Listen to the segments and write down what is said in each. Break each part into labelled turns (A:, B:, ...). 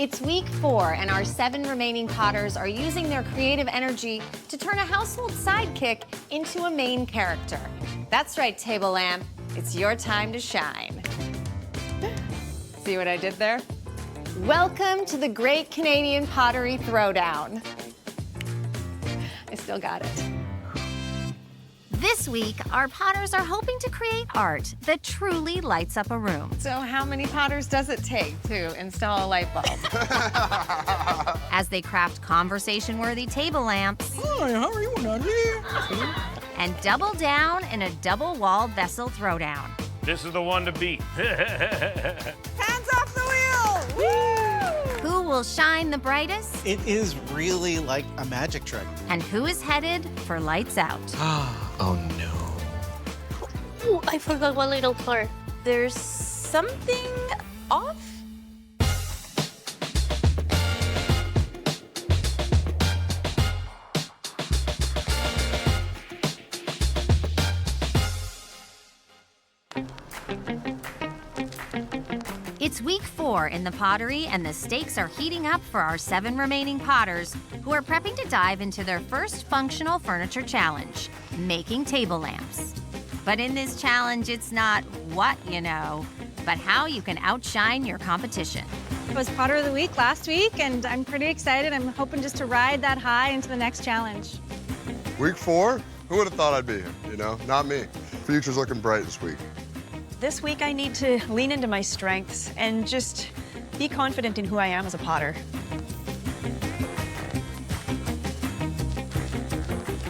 A: It's week 4, and our 7 remaining potters are using their creative energy to turn a household sidekick into a main character. That's right, table lamp. It's your time to shine. See what I did there? Welcome to the Great Canadian Pottery Throwdown. I still got it.
B: This week, our potters are hoping to create art that truly lights up a room.
A: So how many potters does it take to install a light bulb?
B: As they craft conversation-worthy table lamps.
C: Hi, how are you, Natalie?
B: And double down in a double-walled vessel throwdown.
D: This is the one to beat.
A: Hands off the wheel! Woo!
B: Who will shine the brightest?
C: It is really like a magic trick.
B: And who is headed for lights out?
C: Oh, no.
E: Oh, I forgot one little part. There's something off?
B: It's week 4 in the pottery, and the stakes are heating up for our 7 remaining potters who are prepping to dive into their first functional furniture challenge, making table lamps. But in this challenge, it's not what you know, but how you can outshine your competition.
F: I was Potter of the Week last week, and I'm pretty excited. I'm hoping just to ride that high into the next challenge.
G: Week 4? Who would have thought I'd be here, you know? Not me. Future's looking bright this week.
H: This week I need to lean into my strengths and just be confident in who I am as a potter.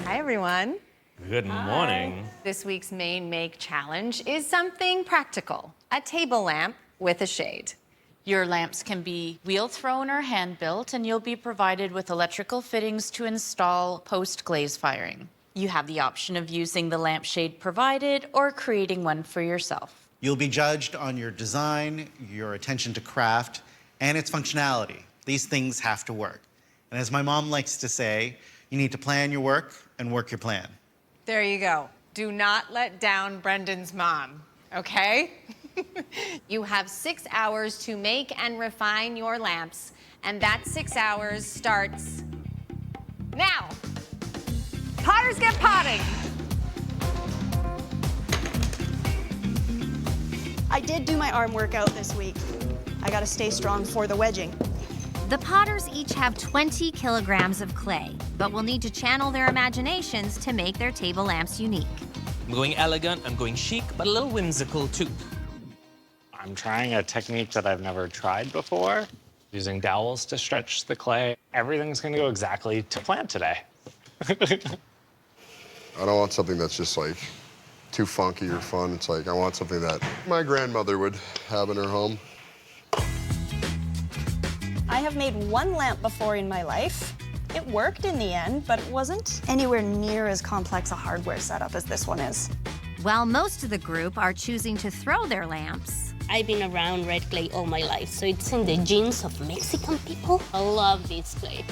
A: Hi, everyone.
D: Good morning.
A: This week's main make challenge is something practical, a table lamp with a shade.
I: Your lamps can be wheel-thrown or hand-built, and you'll be provided with electrical fittings to install post-glaze firing. You have the option of using the lampshade provided or creating one for yourself.
C: You'll be judged on your design, your attention to craft, and its functionality. These things have to work. And as my mom likes to say, you need to plan your work and work your plan.
A: There you go. Do not let down Brendan's mom, okay? You have 6 hours to make and refine your lamps, and that 6 hours starts now. Potters get potting.
H: I did do my arm workout this week. I gotta stay strong for the wedging.
B: The potters each have 20 kilograms of clay, but will need to channel their imaginations to make their table lamps unique.
J: I'm going elegant, I'm going chic, but a little whimsical too.
K: I'm trying a technique that I've never tried before, using dowels to stretch the clay. Everything's gonna go exactly to plan today.
G: I don't want something that's just like too funky or fun. It's like I want something that my grandmother would have in her home.
H: I have made one lamp before in my life. It worked in the end, but it wasn't anywhere near as complex a hardware setup as this one is.
B: While most of the group are choosing to throw their lamps,
E: I've been around red clay all my life, so it's in the genes of Mexican people. I love this clay.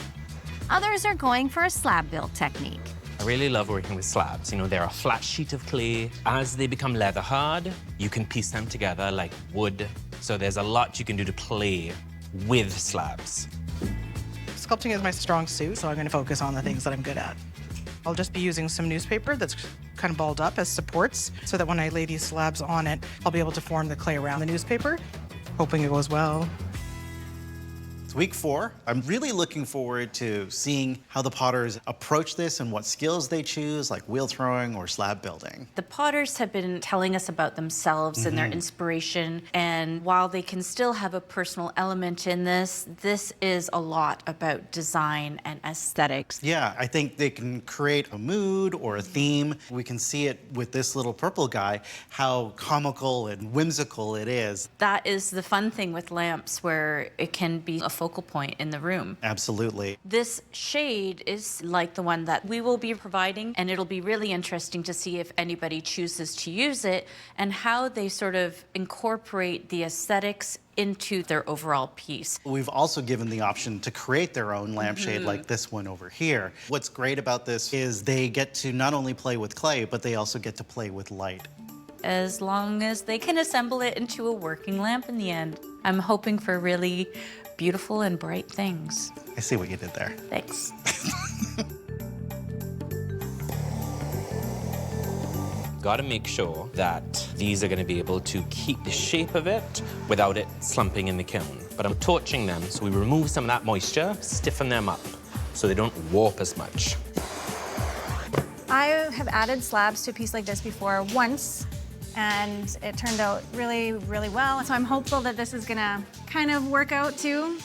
B: others are going for a slab-built technique.
J: I really love working with slabs. You know, they're a flat sheet of clay. As they become leather hard, you can piece them together like wood. So there's a lot you can do to play with slabs.
L: Sculpting is my strong suit, so I'm going to focus on the things that I'm good at. I'll just be using some newspaper that's kind of balled up as supports so that when I lay these slabs on it, I'll be able to form the clay around the newspaper, hoping it goes well.
C: It's week 4. I'm really looking forward to seeing how the potters approach this and what skills they choose, like wheel throwing or slab building.
I: The potters have been telling us about themselves and their inspiration, and while they can still have a personal element in this, this is a lot about design and aesthetics.
C: Yeah, I think they can create a mood or a theme. We can see it with this little purple guy, how comical and whimsical it is.
I: That is the fun thing with lamps, where it can be a focal point in the room.
C: Absolutely.
I: This shade is like the one that we will be providing, and it'll be really interesting to see if anybody chooses to use it and how they sort of incorporate the aesthetics into their overall piece.
C: We've also given the option to create their own lampshade like this one over here. What's great about this is they get to not only play with clay, but they also get to play with light.
I: As long as they can assemble it into a working lamp in the end. I'm hoping for really beautiful and bright things.
C: I see what you did there.
I: Thanks.
J: Got to make sure that these are going to be able to keep the shape of it without it slumping in the kiln. But I'm torching them, so we remove some of that moisture, stiffen them up, so they don't warp as much.
F: I have added slabs to a piece like this before once, and it turned out really, really well. So I'm hopeful that this is gonna kind of work out too.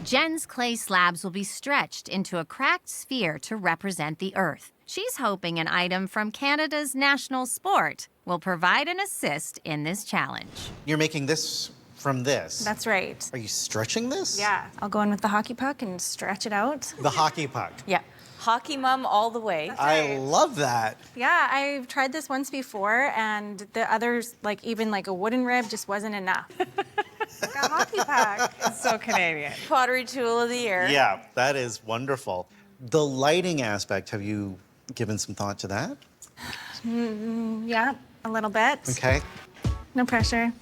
B: Jen's clay slabs will be stretched into a cracked sphere to represent the Earth. She's hoping an item from Canada's national sport will provide an assist in this challenge.
C: You're making this from this.
F: That's right.
C: Are you stretching this?
F: Yeah. I'll go in with the hockey puck and stretch it out.
C: The hockey puck.
I: Yeah. Hockey mom all the way.
C: I love that.
F: Yeah, I've tried this once before, and the others, like even like a wooden rib, just wasn't enough. Like a hockey puck.
A: It's so Canadian.
I: Pottery tool of the year.
C: Yeah, that is wonderful. The lighting aspect, have you given some thought to that?
F: Yeah, a little bit.
C: Okay.
F: No pressure.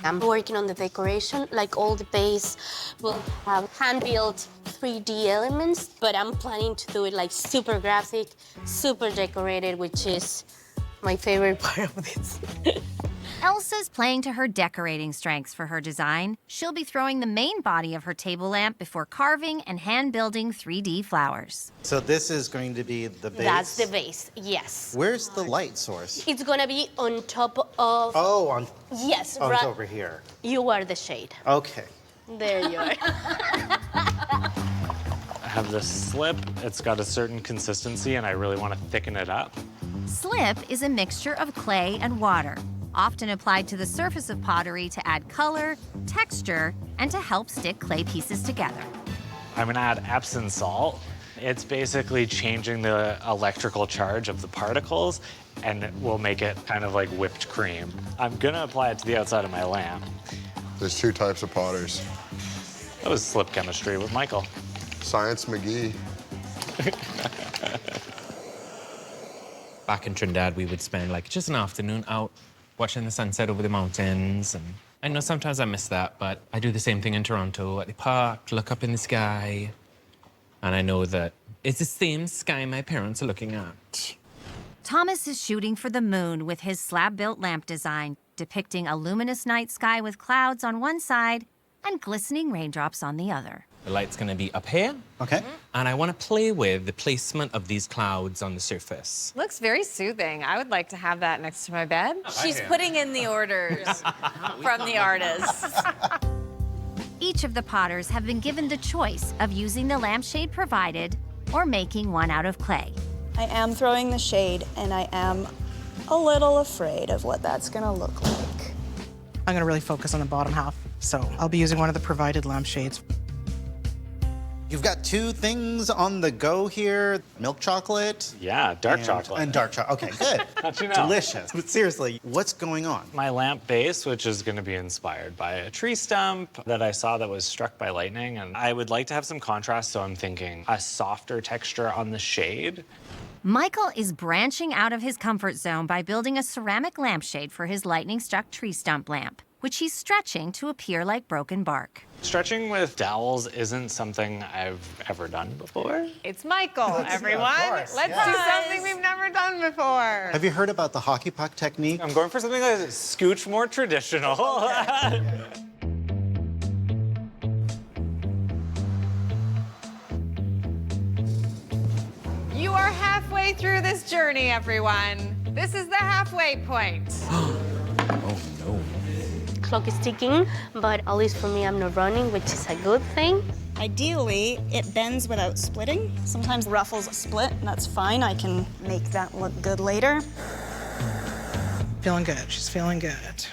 E: I'm working on the decoration, like all the base will have hand-built 3D elements, but I'm planning to do it like super graphic, super decorated, which is my favorite part of this.
B: Elsa's playing to her decorating strengths for her design. She'll be throwing the main body of her table lamp before carving and hand-building 3D flowers.
C: So this is going to be the base?
E: That's the base, yes.
C: Where's the light source?
E: It's gonna be on top of...
C: Oh, on...
E: Yes,
C: Oh, it's
E: right.
C: over here.
E: You are the shade.
C: Okay.
E: There you are.
K: I have this slip. It's got a certain consistency, and I really want to thicken it up.
B: Slip is a mixture of clay and water, often applied to the surface of pottery to add color, texture, and to help stick clay pieces together.
K: I'm gonna add Epsom salt. It's basically changing the electrical charge of the particles, and it will make it kind of like whipped cream. I'm gonna apply it to the outside of my lamp.
G: There's two types of potters.
K: That was slip chemistry with Michael.
G: Science McGee.
J: Back in Trinidad, we would spend like just an afternoon out watching the sunset over the mountains. And I know sometimes I miss that, but I do the same thing in Toronto at the park, look up in the sky. And I know that it's the same sky my parents are looking at.
B: Thomas is shooting for the moon with his slab-built lamp design, depicting a luminous night sky with clouds on one side and glistening raindrops on the other.
J: The light's gonna be up here.
C: Okay.
J: And I wanna play with the placement of these clouds on the surface.
A: Looks very soothing. I would like to have that next to my bed.
I: She's putting in the orders from the artists.
B: Each of the potters have been given the choice of using the lampshade provided or making one out of clay.
H: I am throwing the shade, and I am a little afraid of what that's gonna look like.
L: I'm gonna really focus on the bottom half. So I'll be using one of the provided lampshades.
C: You've got two things on the go here. Milk chocolate.
K: Yeah, dark chocolate.
C: And dark chocolate. Okay, good.
K: How'd you know?
C: Delicious. But seriously, what's going on?
K: My lamp base, which is going to be inspired by a tree stump that I saw that was struck by lightning. And I would like to have some contrast, so I'm thinking a softer texture on the shade.
B: Michael is branching out of his comfort zone by building a ceramic lampshade for his lightning-struck tree stump lamp, which he's stretching to appear like broken bark.
K: Stretching with dowels isn't something I've ever done before.
A: It's Michael, everyone.
C: course,
A: Let's
C: yeah.
A: do something we've never done before.
C: Have you heard about the hockey puck technique?
K: I'm going for something that's scooch more traditional.
A: You are halfway through this journey, everyone. This is the halfway point.
J: Oh no.
E: Clock is ticking, but at least for me, I'm not running, which is a good thing.
H: Ideally, it bends without splitting. Sometimes ruffles split, and that's fine. I can make that look good later.
L: Feeling good. She's feeling good.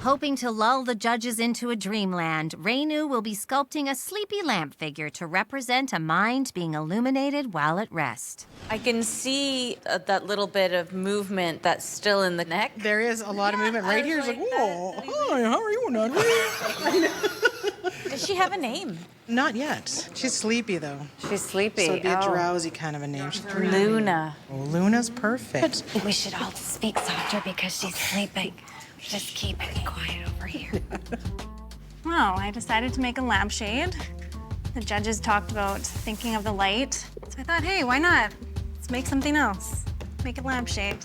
B: Hoping to lull the judges into a dreamland, Reinu will be sculpting a sleepy lamp figure to represent a mind being illuminated while at rest.
I: I can see that little bit of movement that's still in the neck.
L: There is a lot of movement right here. It's like, whoa, hi, how are you, Nudry?
I: Does she have a name?
L: Not yet. She's sleepy, though.
A: She's sleepy.
L: So it'd be a
A: Oh.
L: drowsy kind of a name. She's
I: Luna.
L: Oh, Luna's perfect.
A: We should all speak softer because she's sleeping. Just keep it quiet over here.
F: Well, I decided to make a lampshade. The judges talked about thinking of the light. So I thought, hey, why not? Let's make something else. Make a lampshade.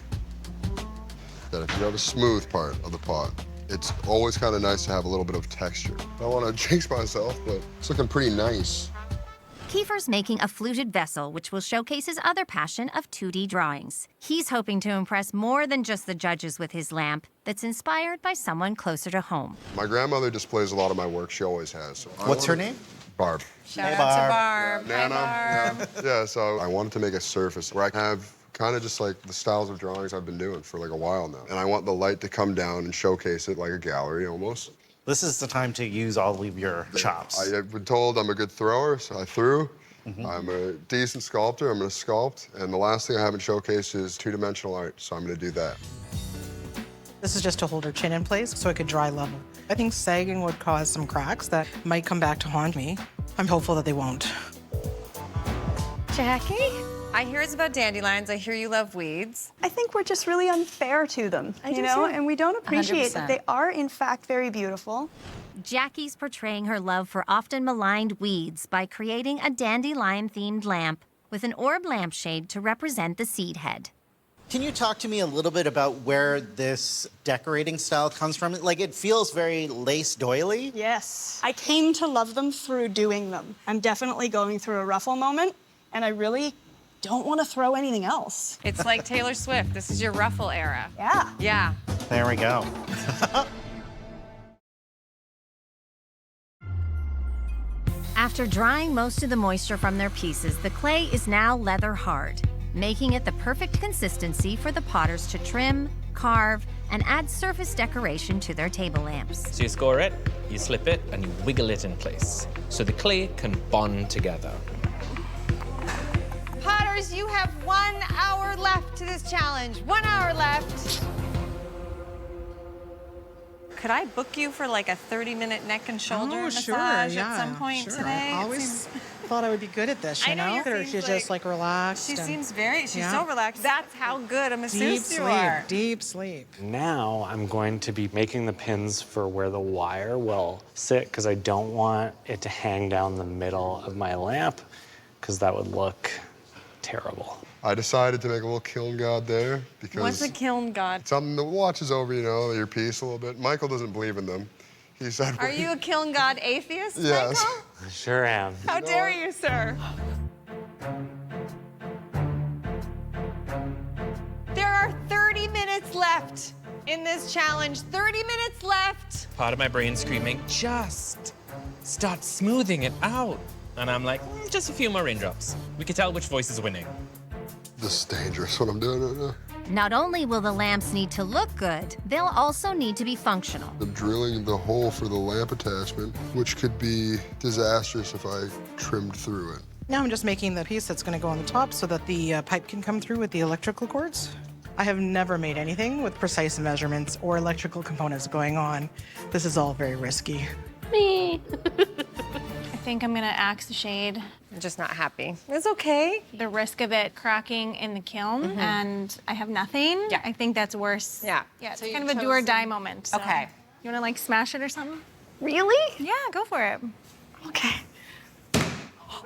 G: That if you have a smooth part of the pot, it's always kind of nice to have a little bit of texture. I don't want to jinx myself, but it's looking pretty nice.
B: Kiefer's making a fluted vessel, which will showcase his other passion of 2D drawings. He's hoping to impress more than just the judges with his lamp that's inspired by someone closer to home.
G: My grandmother displays a lot of my work. She always has. So
C: What's her name?
G: Barb.
A: Shout out to Barb.
G: Nana.
A: Hi, Barb.
G: Yeah, so I wanted to make a surface where I can have kind of just like the styles of drawings I've been doing for like a while now. And I want the light to come down and showcase it like a gallery almost.
C: This is the time to use all of your chops.
G: I have been told I'm a good thrower, so I threw. I'm a decent sculptor, I'm gonna sculpt. And the last thing I haven't showcased is two-dimensional art, so I'm gonna do that.
L: This is just to hold her chin in place so it could dry level. I think sagging would cause some cracks that might come back to haunt me. I'm hopeful that they won't.
A: Jackie, I hear it's about dandelions. I hear you love weeds.
H: I think we're just really unfair to them, you know, and we don't appreciate that they are, in fact, very beautiful.
B: Jackie's portraying her love for often maligned weeds by creating a dandelion-themed lamp with an orb lampshade to represent the seed head.
C: Can you talk to me a little bit about where this decorating style comes from? Like, it feels very lace doily.
H: Yes. I came to love them through doing them. I'm definitely going through a ruffle moment, and I really don't want to throw anything else.
A: It's like Taylor Swift. This is your ruffle era.
H: Yeah.
A: Yeah.
C: There we go.
B: After drying most of the moisture from their pieces, the clay is now leather hard, making it the perfect consistency for the potters to trim, carve, and add surface decoration to their table lamps.
J: So you score it, you slip it, and you wiggle it in place so the clay can bond together.
A: Potters, you have 1 hour left to this challenge. 1 hour left. Could I book you for like a 30-minute neck and shoulder massage at some point today?
L: I always thought I would be good at this, you know? She's just like relaxed.
A: She
L: and-
A: seems very, she's
L: Yeah.
A: so relaxed. That's how good a masseuse
L: Deep
A: you are.
L: sleep, deep sleep.
K: Now I'm going to be making the pins for where the wire will sit because I don't want it to hang down the middle of my lamp because that would look terrible.
G: I decided to make a little kiln god there because
A: What's a kiln god?
G: something that watches over, you know, your piece a little bit. Michael doesn't believe in them. He said,
A: Are you a kiln god atheist,
G: Yes.
A: Michael?
K: I sure am.
A: How dare you, sir? There are 30 minutes left in this challenge. 30 minutes left.
J: Part of my brain screaming, just start smoothing it out. And I'm like, just a few more raindrops. We can tell which voice is winning.
G: This is dangerous what I'm doing right now.
B: Not only will the lamps need to look good, they'll also need to be functional.
G: I'm drilling the hole for the lamp attachment, which could be disastrous if I trimmed through it.
L: Now I'm just making the piece that's going to go on the top so that the pipe can come through with the electrical cords. I have never made anything with precise measurements or electrical components going on. This is all very risky.
E: Me.
F: I think I'm gonna axe the shade.
A: I'm just not happy. It's okay.
F: The risk of it cracking in the kiln and I have nothing.
A: Yeah.
F: I think that's worse.
A: Yeah.
F: Yeah, it's
A: So
F: kind
A: you've
F: of a do or
A: chosen-
F: die moment. so.
A: Okay.
F: You wanna like smash it or something?
A: Really?
F: Yeah, go for it.
A: Okay.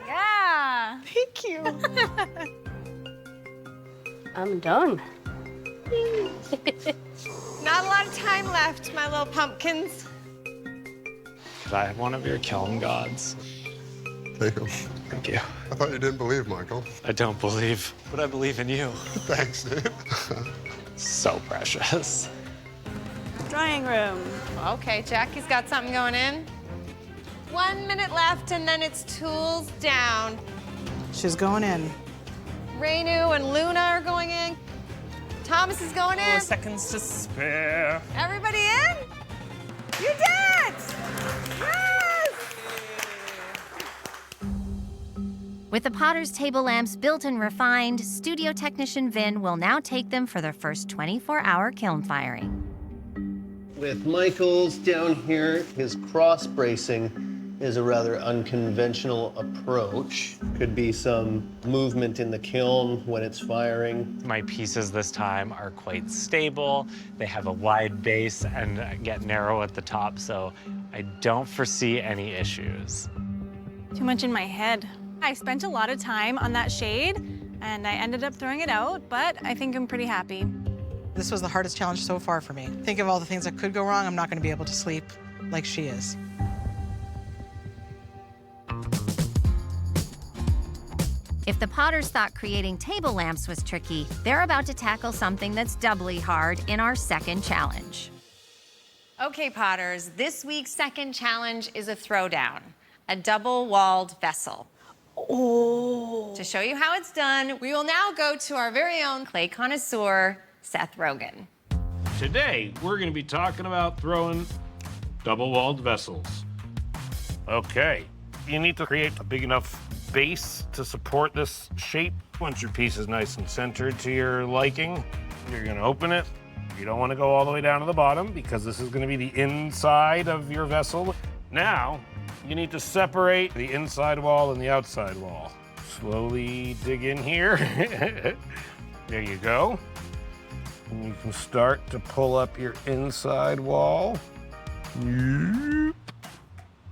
F: Yeah.
H: Thank you.
E: I'm done.
A: Not a lot of time left, my little pumpkins.
K: Could I have one of your kiln gods?
G: Take them.
K: Thank you.
G: I thought you didn't believe, Michael.
K: I don't believe, but I believe in you.
G: Thanks, dude.
K: So precious.
H: Drying room.
A: Okay, Jackie's got something going in. 1 minute left, and then it's tools down.
L: She's going in.
A: Rainu and Luna are going in. Thomas is going in.
J: 4 seconds to spare.
A: Everybody in? You did! Yes!
B: With the Potter's table lamps built and refined, studio technician Vin will now take them for their first 24-hour kiln firing.
M: With Michael's down here, his cross bracing, is a rather unconventional approach. Could be some movement in the kiln when it's firing.
K: My pieces this time are quite stable. They have a wide base and get narrow at the top, so I don't foresee any issues.
F: Too much in my head. I spent a lot of time on that shade, and I ended up throwing it out, but I think I'm pretty happy.
L: This was the hardest challenge so far for me. Think of all the things that could go wrong. I'm not going to be able to sleep like she is.
B: If the Potters thought creating table lamps was tricky, they're about to tackle something that's doubly hard in our second challenge.
A: Okay, Potters, this week's second challenge is a throwdown, a double-walled vessel.
H: Oh.
A: To show you how it's done, we will now go to our very own clay connoisseur, Seth Rogen.
D: Today, we're going to be talking about throwing double-walled vessels. Okay, you need to create a big enough base to support this shape. Once your piece is nice and centered to your liking, you're going to open it. You don't want to go all the way down to the bottom because this is going to be the inside of your vessel. Now, you need to separate the inside wall and the outside wall. Slowly dig in here. There you go. And you can start to pull up your inside wall.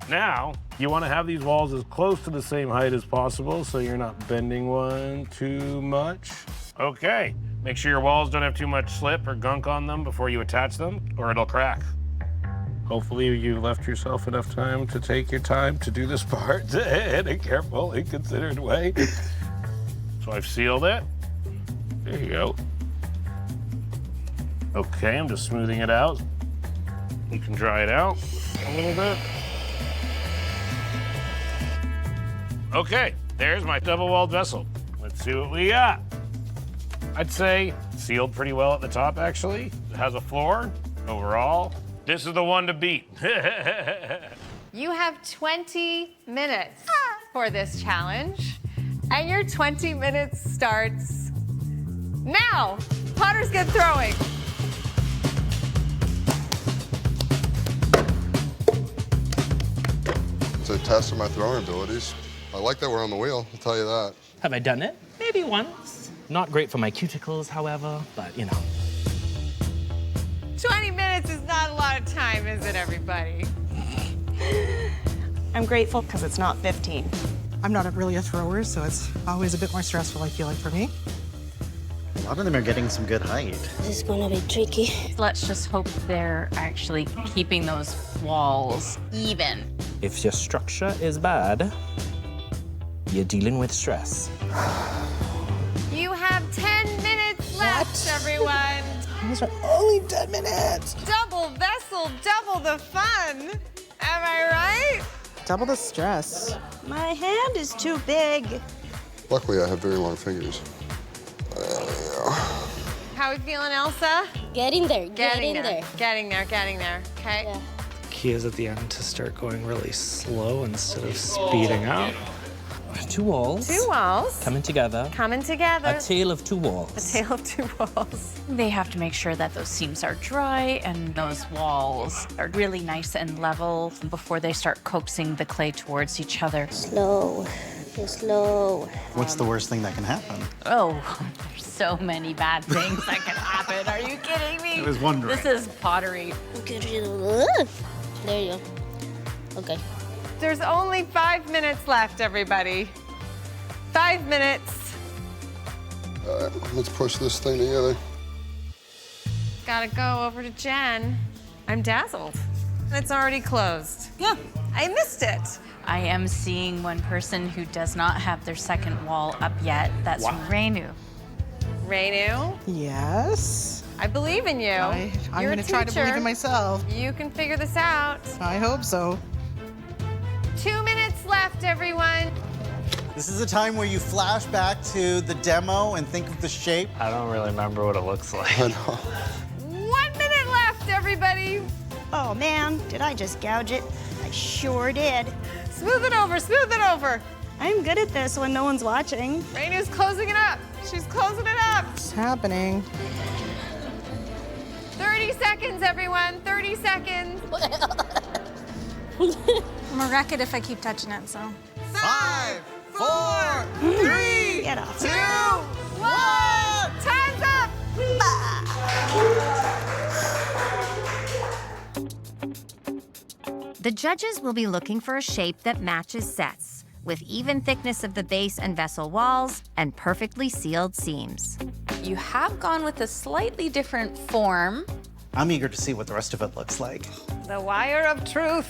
D: Now, you want to have these walls as close to the same height as possible so you're not bending one too much. Okay, make sure your walls don't have too much slip or gunk on them before you attach them, or it'll crack. Hopefully you left yourself enough time to take your time to do this part in a careful and considered way. So I've sealed it. There you go. Okay, I'm just smoothing it out. You can dry it out a little bit. Okay, there's my double-walled vessel. Let's see what we got. I'd say sealed pretty well at the top, actually. It has a floor overall. This is the one to beat.
A: You have 20 minutes for this challenge, and your 20 minutes starts now. Potters get throwing.
G: It's a test of my throwing abilities. I like that we're on the wheel, I'll tell you that.
N: Have I done it? Maybe once. Not great for my cuticles, however, but you know.
A: 20 minutes is not a lot of time, is it, everybody?
H: I'm grateful because it's not 15.
L: I'm not really a thrower, so it's always a bit more stressful, I feel like, for me.
C: A lot of them are getting some good height.
E: This is gonna be tricky.
I: Let's just hope they're actually keeping those walls even.
N: If your structure is bad, you're dealing with stress.
A: You have 10 minutes left, everyone.
L: Those are only 10 minutes.
A: Double vessel, double the fun. Am I right?
L: Double the stress.
H: My hand is too big.
G: Luckily, I have very long fingers.
A: How are we feeling, Elsa?
E: Getting there, getting there.
A: Getting there, getting there. Okay.
E: Yeah.
K: Key is at the end to start going really slow instead of speeding up.
N: Two walls.
A: Two walls.
N: Coming together.
A: Coming together.
N: A tale of two walls.
A: A tale of two walls.
I: They have to make sure that those seams are dry and those walls are really nice and level before they start coaxing the clay towards each other.
E: Slow, slow.
C: What's the worst thing that can happen?
I: Oh, there's so many bad things that can happen. Are you kidding me?
C: I was wondering.
I: This is pottery.
E: There you go. Okay.
A: There's only 5 minutes left, everybody. 5 minutes.
G: All right, let's push this thing together.
A: Gotta go over to Jen. I'm dazzled. It's already closed.
H: Yeah.
A: I missed it.
I: I am seeing one person who does not have their second wall up yet. That's Reinu.
A: Reinu,
L: Yes.
A: I believe in you.
L: I'm
A: You're
L: going
A: a
L: to try to believe
A: teacher.
L: in myself.
A: You can figure this out.
L: I hope so.
A: 2 minutes left, everyone.
C: This is a time where you flash back to the demo and think of the shape.
K: I don't really remember what it looks like.
G: I know.
A: 1 minute left, everybody.
H: Oh man, did I just gouge it? I sure did.
A: Smooth it over, smooth it over.
H: I'm good at this when no one's watching.
A: Reinu's closing it up. She's closing it up.
L: It's happening.
A: 30 seconds, everyone, 30 seconds.
F: I'm gonna wreck it if I keep touching it, so.
C: 5, 4, 3,
H: Get off.
C: 2, 1.
A: Time's up!
B: The judges will be looking for a shape that matches sets, with even thickness of the base and vessel walls and perfectly sealed seams.
I: You have gone with a slightly different form.
C: I'm eager to see what the rest of it looks like.
A: The wire of truth.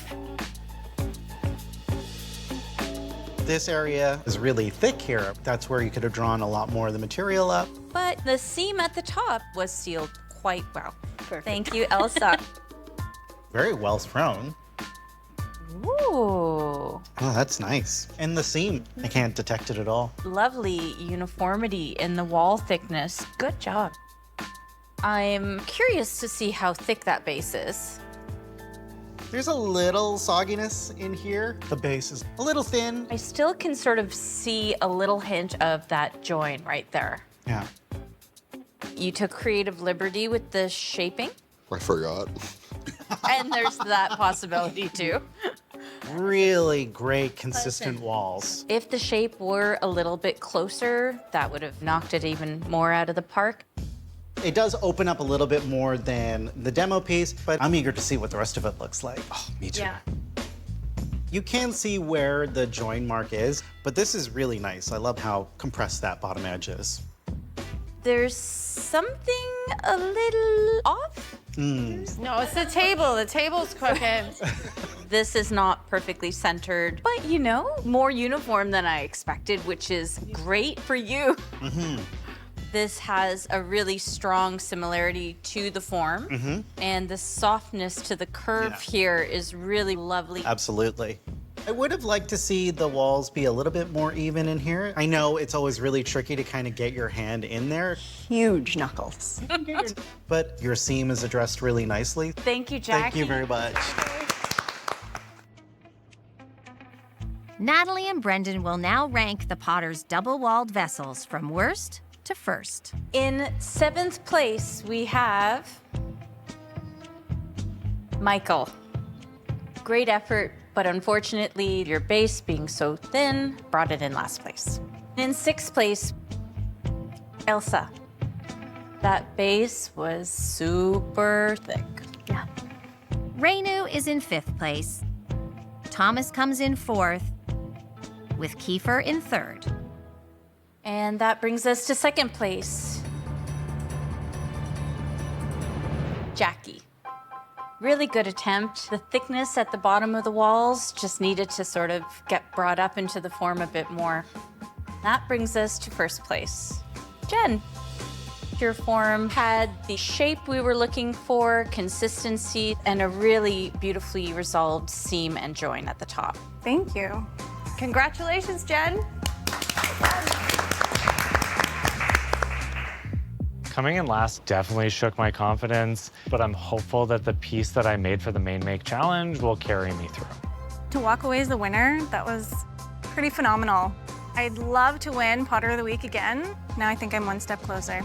C: This area is really thick here. That's where you could have drawn a lot more of the material up.
I: But the seam at the top was sealed quite well. Perfect. Thank you, Elsa.
C: Very well thrown.
I: Ooh.
C: Oh, that's nice. And the seam, I can't detect it at all.
I: Lovely uniformity in the wall thickness. Good job. I'm curious to see how thick that base is.
C: There's a little sogginess in here. The base is a little thin.
I: I still can sort of see a little hint of that join right there.
C: Yeah.
I: You took creative liberty with the shaping,
G: I forgot.
I: and there's that possibility too.
C: Really great, consistent walls.
I: If the shape were a little bit closer, that would have knocked it even more out of the park.
C: It does open up a little bit more than the demo piece, but I'm eager to see what the rest of it looks like.
J: Oh, me too.
I: Yeah.
C: You can see where the join mark is, but this is really nice. I love how compressed that bottom edge is.
I: There's something a little off.
A: No, it's the table. The table's crooked.
I: This is not perfectly centered, but you know, more uniform than I expected, which is great for you. This has a really strong similarity to the form, and the softness to the curve here is really lovely.
C: Absolutely. I would have liked to see the walls be a little bit more even in here. I know it's always really tricky to kind of get your hand in there,
H: Huge knuckles.
C: but your seam is addressed really nicely.
I: Thank you, Jackie.
C: Thank you very much.
B: Natalie and Brendan will now rank the Potter's double-walled vessels from worst to first.
I: In 7th place, we have Michael. Great effort, but unfortunately, your base being so thin brought it in last place. In 6th place, Elsa. That base was super thick.
B: Yeah. Rainu is in 5th place. Thomas comes in 4th, with Kiefer in 3rd.
I: And that brings us to 2nd place. Jackie. Really good attempt. The thickness at the bottom of the walls just needed to sort of get brought up into the form a bit more. That brings us to 1st place. Jen. Your form had the shape we were looking for, consistency, and a really beautifully resolved seam and join at the top.
F: Thank you.
A: Congratulations, Jen.
K: Coming in last definitely shook my confidence, but I'm hopeful that the piece that I made for the main make challenge will carry me through.
F: To walk away as the winner, that was pretty phenomenal. I'd love to win Potter of the Week again. Now I think I'm one step closer.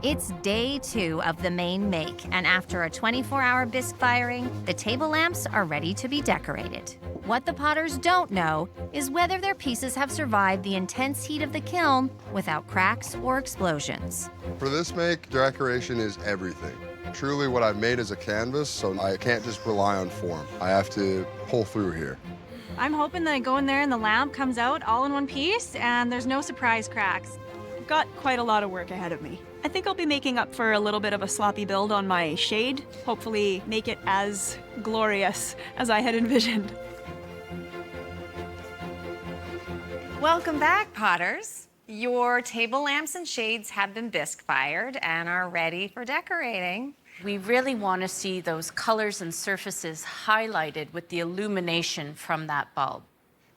B: It's day 2 of the main make, and after a 24-hour bisque firing, the table lamps are ready to be decorated. What the Potters don't know is whether their pieces have survived the intense heat of the kiln without cracks or explosions.
G: For this make, decoration is everything. Truly what I've made is a canvas, so I can't just rely on form. I have to pull through here.
F: I'm hoping that I go in there and the lamp comes out all in one piece and there's no surprise cracks.
H: I've got quite a lot of work ahead of me. I think I'll be making up for a little bit of a sloppy build on my shade. Hopefully make it as glorious as I had envisioned.
A: Welcome back, Potters. Your table lamps and shades have been bisque fired and are ready for decorating.
I: We really want to see those colors and surfaces highlighted with the illumination from that bulb.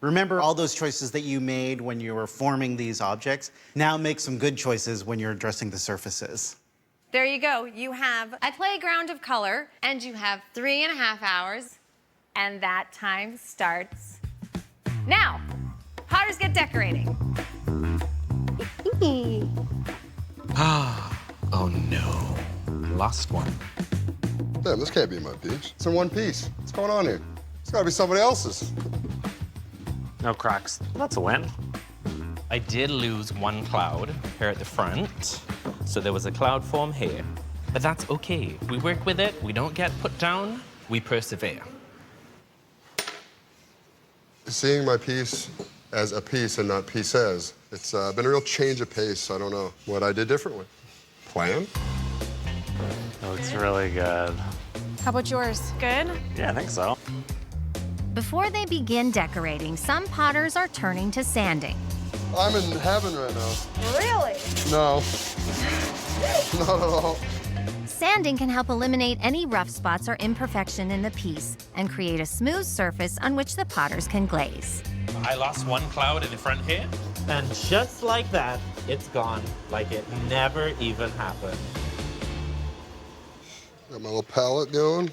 C: Remember all those choices that you made when you were forming these objects? Now make some good choices when you're dressing the surfaces.
A: There you go. You have a playground of color, and you have 3.5 hours, and that time starts now. Potters, get decorating.
J: Oh no. Lost one.
G: Damn, this can't be my piece. It's in one piece. What's going on here? It's gotta be somebody else's.
K: No cracks. That's a win.
J: I did lose one cloud here at the front, so there was a cloud form here. But that's okay. We work with it, we don't get put down, we persevere.
G: Seeing my piece as a piece and not pieces, it's been a real change of pace. I don't know what I did differently. Plan?
K: It looks really good.
F: How about yours? Good?
K: Yeah, I think so.
B: Before they begin decorating, some potters are turning to sanding.
G: I'm in heaven right now.
F: Really?
G: No. Not at all.
B: Sanding can help eliminate any rough spots or imperfection in the piece and create a smooth surface on which the potters can glaze.
J: I lost one cloud in the front here, and just like that, it's gone, like it never even happened.
G: Got my little palette going.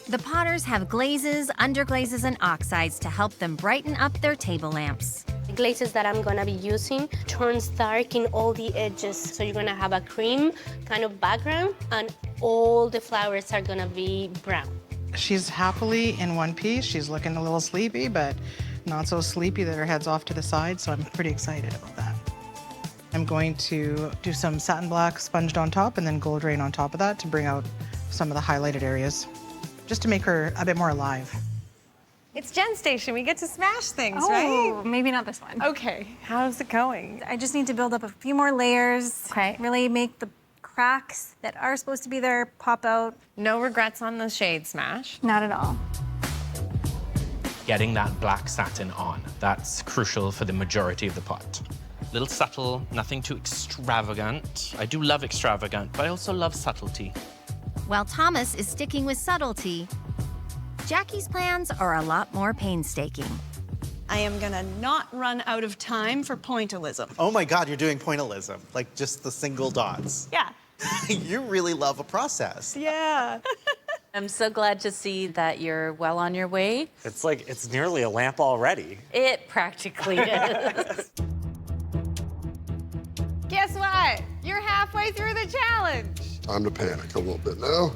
B: The potters have glazes, underglazes, and oxides to help them brighten up their table lamps.
E: The glazes that I'm gonna be using turns dark in all the edges. So you're gonna have a cream kind of background and all the flowers are gonna be brown.
L: She's happily in one piece. She's looking a little sleepy, but not so sleepy that her head's off to the side, so I'm pretty excited about that. I'm going to do some satin black sponged on top and then gold rain on top of that to bring out some of the highlighted areas, just to make her a bit more alive.
A: It's Jen's station. We get to smash things,
F: Oh,
A: right?
F: maybe not this one.
A: Okay. How's it going?
F: I just need to build up a few more layers.
A: Okay.
F: Really make the cracks that are supposed to be there pop out.
A: No regrets on the shade smash.
F: Not at all.
J: Getting that black satin on, that's crucial for the majority of the pot. Little subtle, nothing too extravagant. I do love extravagant, but I also love subtlety.
B: While Thomas is sticking with subtlety, Jackie's plans are a lot more painstaking.
H: I am gonna not run out of time for pointillism.
C: Oh my God, you're doing pointillism, like just the single dots.
H: Yeah.
C: You really love a process.
H: Yeah.
I: I'm so glad to see that you're well on your way.
K: It's like, it's nearly a lamp already.
I: It practically is.
A: Guess what? You're halfway through the challenge.
G: Time to panic a little bit now.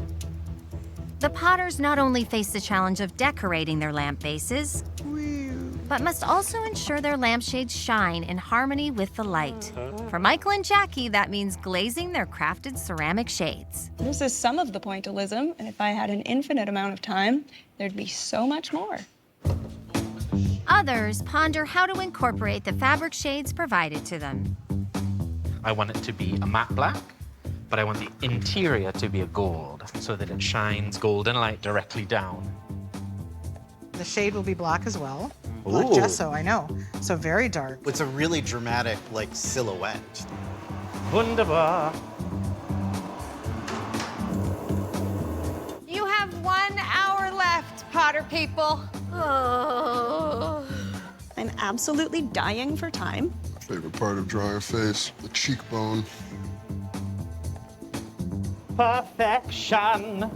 B: The potters not only face the challenge of decorating their lamp bases, but must also ensure their lampshades shine in harmony with the light. For Michael and Jackie, that means glazing their crafted ceramic shades.
H: This is some of the pointillism, and if I had an infinite amount of time, there'd be so much more.
B: Others ponder how to incorporate the fabric shades provided to them.
J: I want it to be a matte black, but I want the interior to be a gold so that it shines golden light directly down.
L: The shade will be black as well. Black
C: Ooh.
L: gesso, I know. So very dark.
C: It's a really dramatic, like, silhouette.
J: Wunderbar.
A: You have 1 hour left, Potter people.
E: Oh.
H: I'm absolutely dying for time.
G: Favorite part of drawing a face, the cheekbone.
J: Perfection.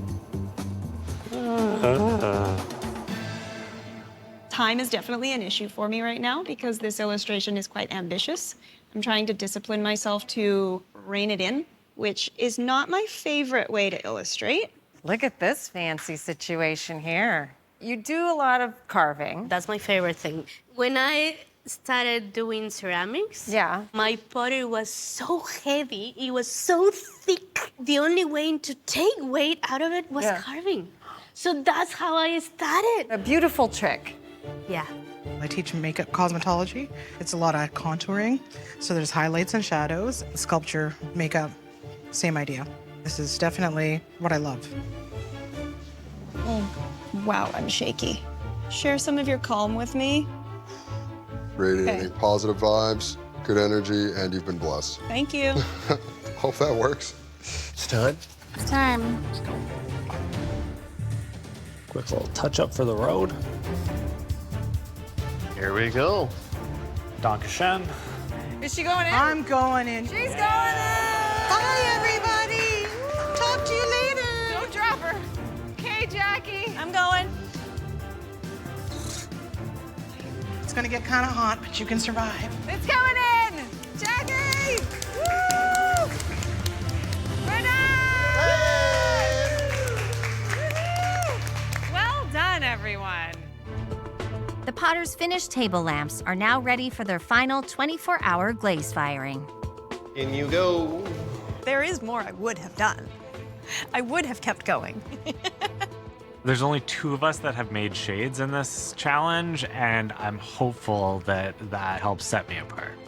H: Time is definitely an issue for me right now because this illustration is quite ambitious. I'm trying to discipline myself to rein it in, which is not my favorite way to illustrate.
A: Look at this fancy situation here. You do a lot of carving.
E: That's my favorite thing. When I started doing ceramics,
A: Yeah.
E: my pottery was so heavy, it was so thick. The only way to take weight out of it was
A: Yeah.
E: carving. So that's how I started.
A: A beautiful trick.
E: Yeah.
L: I teach makeup cosmetology. It's a lot of contouring. So there's highlights and shadows. Sculpture, makeup, same idea. This is definitely what I love.
H: Oh, wow, I'm shaky. Share some of your calm with me.
G: Radiating positive vibes, good energy, and you've been blessed.
H: Thank you.
G: Hope that works.
M: It's time.
F: It's time.
M: Quick little touch up for the road.
K: Here we go. Dankeschön.
A: Is she going in?
L: I'm going in.
A: She's going in.
L: Bye, everybody. Talk to you later.
A: Don't drop her. Okay, Jackie.
H: I'm going.
L: It's gonna get kind of hot, but you can survive.
A: It's going in. Jackie. Woo! We're done.
B: Potter's finished table lamps are now ready for their final 24-hour glaze firing.
M: In you go.
H: There is more I would have done. I would have kept going.
K: There's only 2 of us that have made shades in this challenge, and I'm hopeful that that helps set me apart.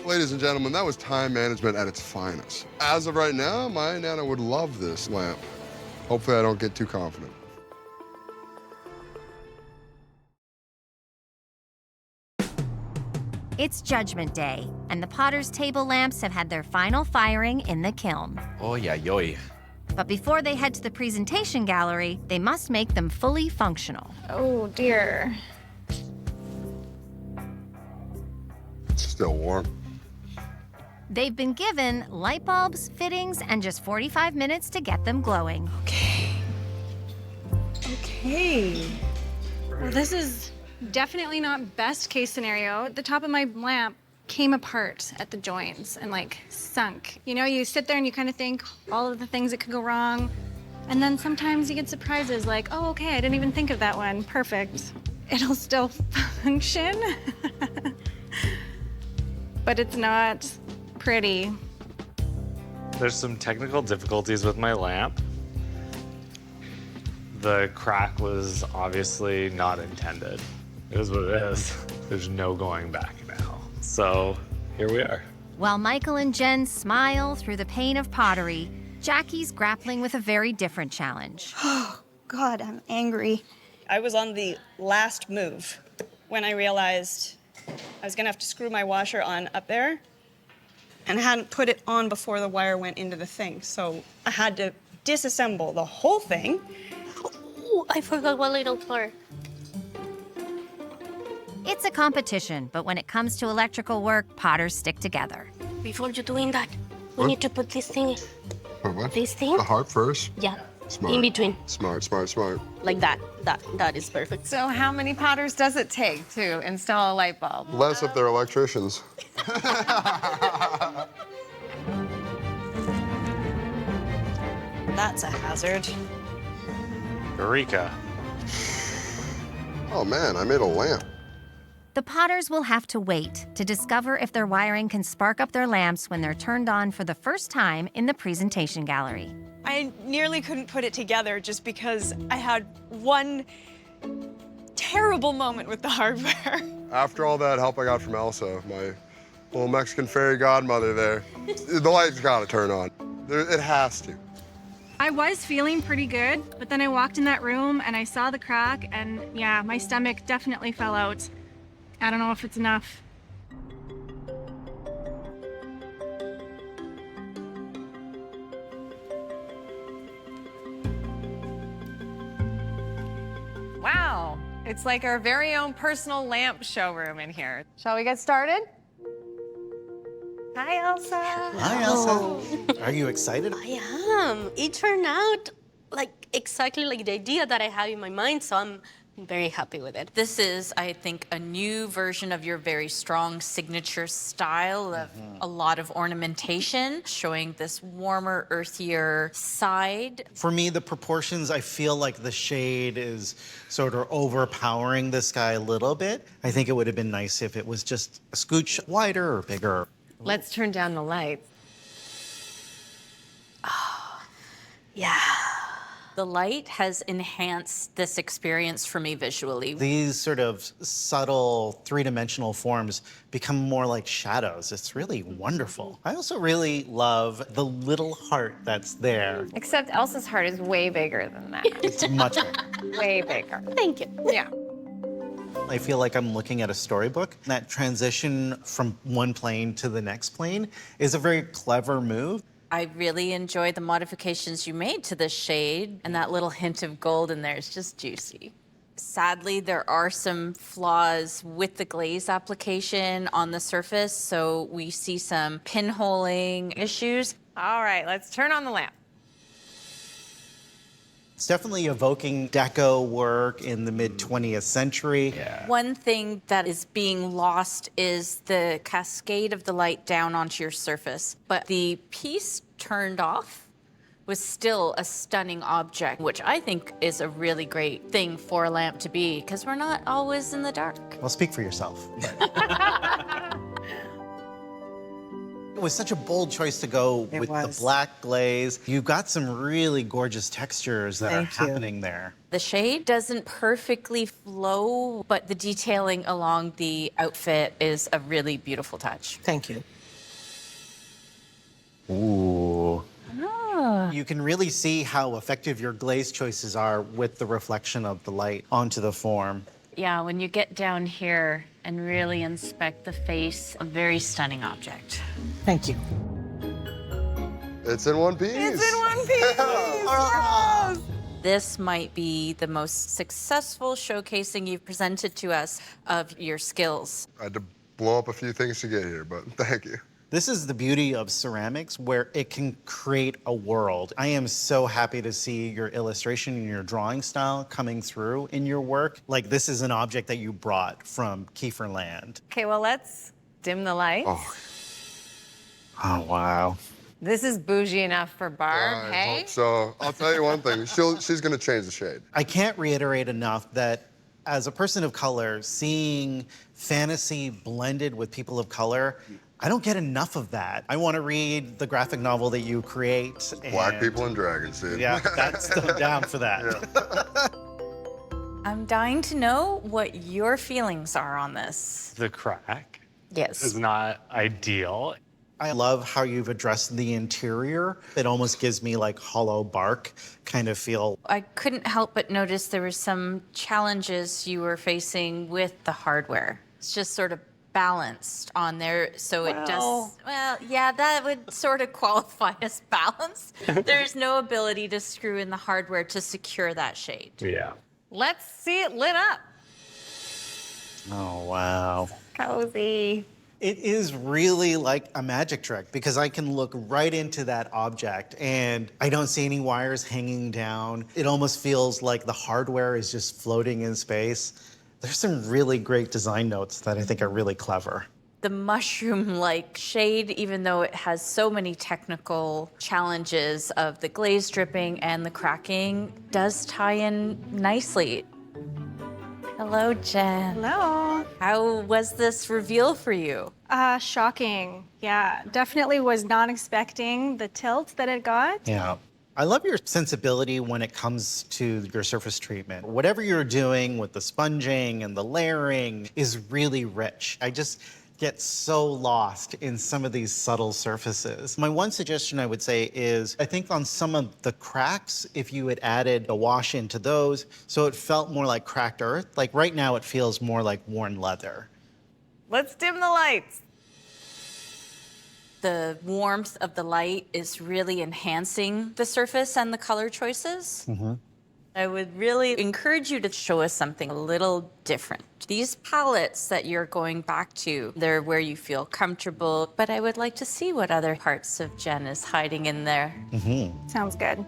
G: Ladies and gentlemen, that was time management at its finest. As of right now, my Nana would love this lamp. Hopefully I don't get too confident.
B: It's Judgment Day, and the Potter's table lamps have had their final firing in the kiln.
J: Oh, yeah, yoy.
B: But before they head to the presentation gallery, they must make them fully functional.
F: Oh dear.
G: It's still warm.
B: They've been given light bulbs, fittings, and just 45 minutes to get them glowing.
F: Okay. Well, this is definitely not best case scenario. The top of my lamp came apart at the joints and like sunk. You know, you sit there and you kind of think all of the things that could go wrong. And then sometimes you get surprises like, oh, okay, I didn't even think of that one. Perfect. It'll still function. But it's not pretty.
K: There's some technical difficulties with my lamp. The crack was obviously not intended. It is what it is. There's no going back now. So here we are.
B: While Michael and Jen smile through the pain of pottery, Jackie's grappling with a very different challenge.
H: Oh, God, I'm angry. I was on the last move when I realized I was gonna have to screw my washer on up there, and I hadn't put it on before the wire went into the thing. So I had to disassemble the whole thing.
E: Oh, I forgot one little part.
B: It's a competition, but when it comes to electrical work, potters stick together.
E: Before you're doing that, we
G: What?
E: need to put this thing,
G: What?
E: this thing,
G: The heart first?
E: yeah,
G: Smart.
E: in between,
G: Smart, smart, smart.
E: like that. That is perfect.
A: So how many potters does it take to install a light bulb?
G: Less if they're electricians.
H: That's a hazard.
K: Eureka.
G: Oh man, I made a lamp.
B: The potters will have to wait to discover if their wiring can spark up their lamps when they're turned on for the first time in the presentation gallery.
H: I nearly couldn't put it together just because I had one terrible moment with the hardware.
G: After all that help I got from Elsa, my little Mexican fairy godmother there, the light's gotta turn on. It has to.
F: I was feeling pretty good, but then I walked in that room and I saw the crack and yeah, my stomach definitely fell out. I don't know if it's enough.
A: Wow, it's like our very own personal lamp showroom in here. Shall we get started? Hi, Elsa.
C: Hi, Elsa. Are you excited?
E: I am. It turned out like exactly like the idea that I had in my mind, so I'm very happy with it.
I: This is, I think, a new version of your very strong signature style of a lot of ornamentation, showing this warmer, earthier side.
C: For me, the proportions, I feel like the shade is sort of overpowering the sky a little bit. I think it would have been nice if it was just a scooch wider or bigger.
A: Let's turn down the lights.
E: Yeah.
I: The light has enhanced this experience for me visually.
C: These sort of subtle three-dimensional forms become more like shadows. It's really wonderful. I also really love the little heart that's there.
A: Except Elsa's heart is way bigger than that.
C: It's much bigger.
A: Way bigger.
E: Thank you.
A: Yeah.
C: I feel like I'm looking at a storybook. That transition from one plane to the next plane is a very clever move.
I: I really enjoy the modifications you made to this shade, and that little hint of gold in there is just juicy. Sadly, there are some flaws with the glaze application on the surface, so we see some pinholing issues.
A: All right, let's turn on the lamp.
C: It's definitely evoking deco work in the mid-20th century.
I: One thing that is being lost is the cascade of the light down onto your surface, but the piece turned off was still a stunning object, which I think is a really great thing for a lamp to be, because we're not always in the dark.
C: Well, speak for yourself. It was such a bold choice to go with the black glaze. You've got some really gorgeous textures that are happening there.
I: The shade doesn't perfectly flow, but the detailing along the outfit is a really beautiful touch.
L: Thank you.
C: Ooh.
I: Ah.
C: You can really see how effective your glaze choices are with the reflection of the light onto the form.
I: Yeah, when you get down here and really inspect the face, a very stunning object.
L: Thank you.
G: It's in one piece.
H: It's in one piece. Yes.
I: This might be the most successful showcasing you've presented to us of your skills.
G: I had to blow up a few things to get here, but thank you.
C: This is the beauty of ceramics, where it can create a world. I am so happy to see your illustration and your drawing style coming through in your work. Like, this is an object that you brought from Kieferland.
A: Okay, well, let's dim the lights.
C: Oh, wow.
A: This is bougie enough for Barb,
G: I
A: hey?
G: hope so. I'll tell you one thing. She's going to change the shade.
C: I can't reiterate enough that as a person of color, seeing fantasy blended with people of color, I don't get enough of that. I want to read the graphic novel that you create.
G: Black people and dragons, dude.
C: Yeah, I'm down for that.
I: I'm dying to know what your feelings are on this.
K: The crack
I: Yes.
K: is not ideal.
C: I love how you've addressed the interior. It almost gives me like hollow bark kind of feel.
I: I couldn't help but notice there were some challenges you were facing with the hardware. It's just sort of balanced on there, so it does, well, yeah, that would sort of qualify as balanced. There's no ability to screw in the hardware to secure that shade.
K: Yeah.
A: Let's see it lit up.
C: Oh, wow.
A: Cozy.
C: It is really like a magic trick because I can look right into that object and I don't see any wires hanging down. It almost feels like the hardware is just floating in space. There's some really great design notes that I think are really clever.
I: The mushroom-like shade, even though it has so many technical challenges of the glaze dripping and the cracking, does tie in nicely. Hello, Jen.
F: Hello.
I: How was this reveal for you?
F: Shocking. Yeah, definitely was not expecting the tilt that it got.
C: Yeah. I love your sensibility when it comes to your surface treatment. Whatever you're doing with the sponging and the layering is really rich. I just get so lost in some of these subtle surfaces. My one suggestion I would say is, I think on some of the cracks, if you had added a wash into those, so it felt more like cracked earth. Like right now it feels more like worn leather.
A: Let's dim the lights.
I: The warmth of the light is really enhancing the surface and the color choices. I would really encourage you to show us something a little different. These palettes that you're going back to, they're where you feel comfortable, but I would like to see what other parts of Jen is hiding in there.
F: Sounds good.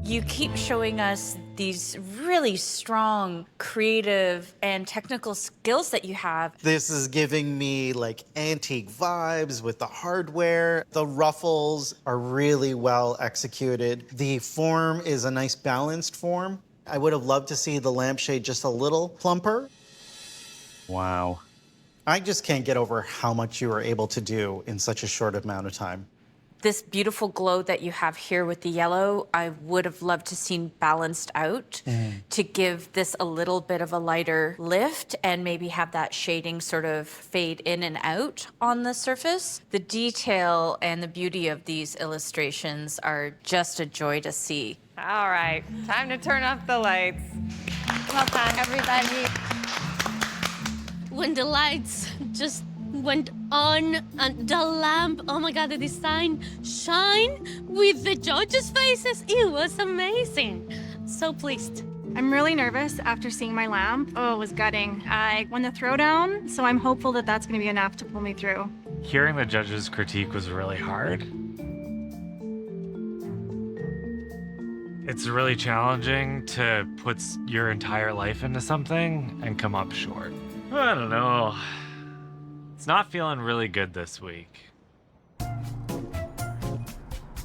I: You keep showing us these really strong creative and technical skills that you have.
C: This is giving me like antique vibes with the hardware. The ruffles are really well executed. The form is a nice balanced form. I would have loved to see the lampshade just a little plumper. Wow. I just can't get over how much you were able to do in such a short amount of time.
I: This beautiful glow that you have here with the yellow, I would have loved to seen balanced out to give this a little bit of a lighter lift and maybe have that shading sort of fade in and out on the surface. The detail and the beauty of these illustrations are just a joy to see.
A: All right, time to turn off the lights. Well done, everybody.
E: When the lights just went on and the lamp, oh my God, the design shine with the judges' faces. It was amazing. So pleased.
F: I'm really nervous after seeing my lamp. Oh, it was gutting. I won the throwdown, so I'm hopeful that that's gonna be enough to pull me through.
K: Hearing the judges' critique was really hard. It's really challenging to put your entire life into something and come up short. I don't know. It's not feeling really good this week.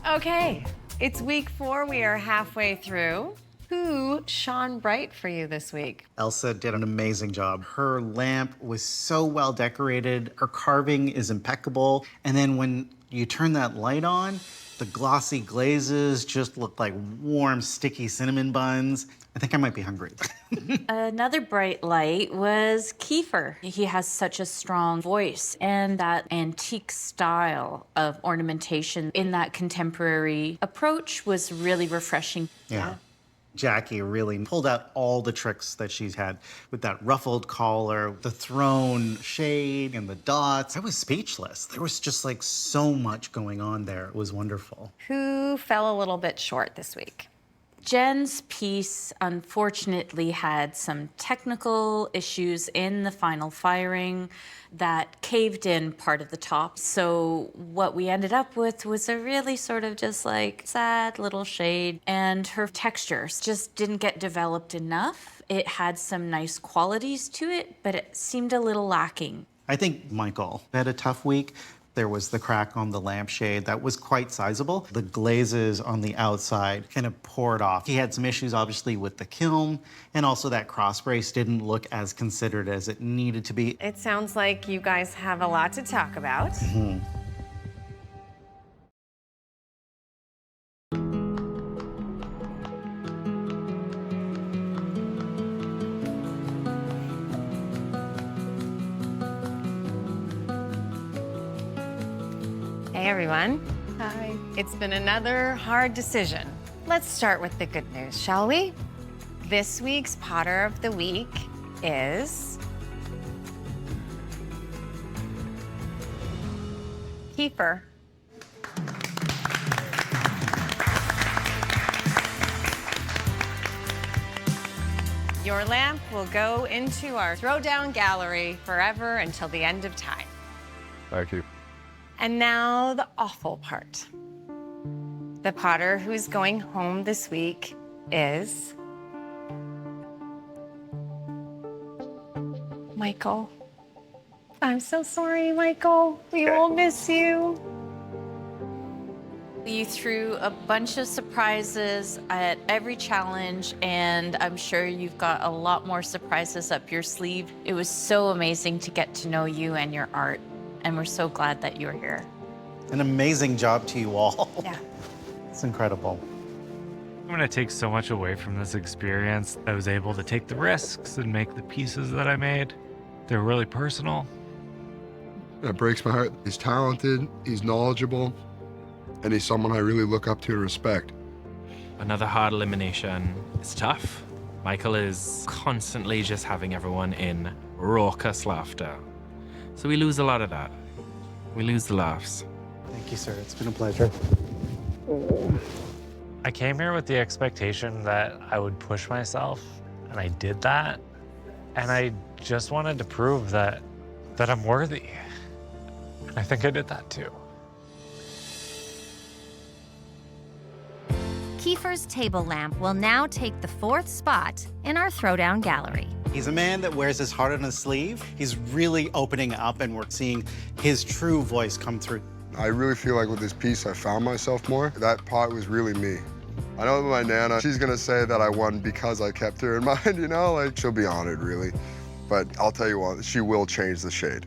A: Okay, It's week 4. We are halfway through. Who shone bright for you this week?
C: Elsa did an amazing job. Her lamp was so well decorated. Her carving is impeccable. And then when you turn that light on, the glossy glazes just look like warm, sticky cinnamon buns. I think I might be hungry.
I: Another bright light was Kiefer. He has such a strong voice, and that antique style of ornamentation in that contemporary approach was really refreshing.
C: Yeah. Jackie really pulled out all the tricks that she's had with that ruffled collar, the thrown shade, and the dots. I was speechless. There was just like so much going on there. It was wonderful.
A: Who fell a little bit short this week?
I: Jen's piece unfortunately had some technical issues in the final firing that caved in part of the top. So what we ended up with was a really sort of just like sad little shade, and her textures just didn't get developed enough. It had some nice qualities to it, but it seemed a little lacking.
C: I think Michael had a tough week. There was the crack on the lampshade that was quite sizable. The glazes on the outside kind of poured off. He had some issues, obviously, with the kiln, and also that cross brace didn't look as considered as it needed to be.
A: It sounds like you guys have a lot to talk about. Hey everyone.
F: Hi.
A: It's been another hard decision. Let's start with the good news, shall we? This week's Potter of the Week is Kiefer. Your lamp will go into our throwdown gallery forever until the end of time.
G: Thank you.
A: And now the awful part. The Potter who's going home this week is Michael. I'm so sorry, Michael. We will miss you.
I: You threw a bunch of surprises at every challenge, and I'm sure you've got a lot more surprises up your sleeve. It was so amazing to get to know you and your art, and we're so glad that you're here.
C: An amazing job to you all.
A: Yeah.
C: It's incredible.
K: I'm gonna take so much away from this experience. I was able to take the risks and make the pieces that I made. They're really personal.
G: That breaks my heart. He's talented, he's knowledgeable, and he's someone I really look up to and respect.
J: Another hard elimination. It's tough. Michael is constantly just having everyone in raucous laughter. So we lose a lot of that. We lose the laughs.
C: Thank you, sir. It's been a pleasure.
K: I came here with the expectation that I would push myself, and I did that. And I just wanted to prove that I'm worthy. And I think I did that too.
B: Kiefer's table lamp will now take the 4th spot in our throwdown gallery.
C: He's a man that wears his heart on his sleeve. He's really opening up, and we're seeing his true voice come through.
G: I really feel like with this piece, I found myself more. That pot was really me. I know my Nana, she's gonna say that I won because I kept her in mind, you know? Like, she'll be honored, really. But I'll tell you what, she will change the shade.